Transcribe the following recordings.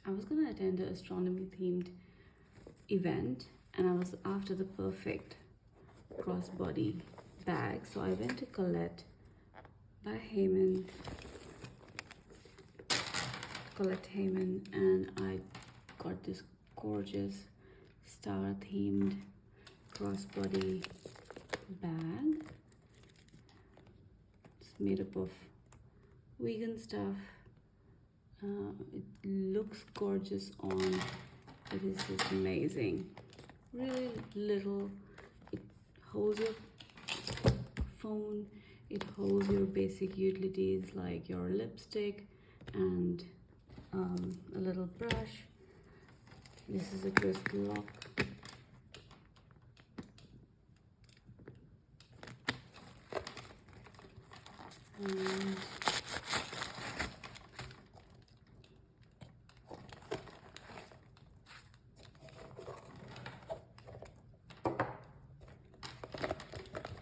I was gonna attend an astronomy themed event, and I was after the perfect crossbody bag, so I went to Colette by Hayman, Colette Hayman, and I got this gorgeous star themed crossbody bag. It's made up of vegan stuff. It looks gorgeous on. It is just amazing. Really little. It holds your phone. It holds your basic utilities like your lipstick and a little brush. This is a twist lock.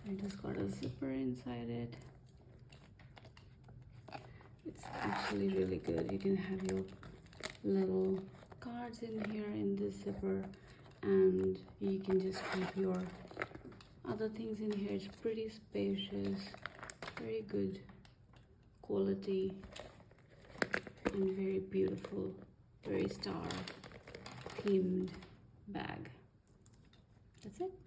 And it has got a zipper inside it. It's actually really good. You can have your little cards in here in this zipper, and you can just keep your other things in here. It's pretty spacious, very good quality, and very beautiful, very star themed bag. That's it.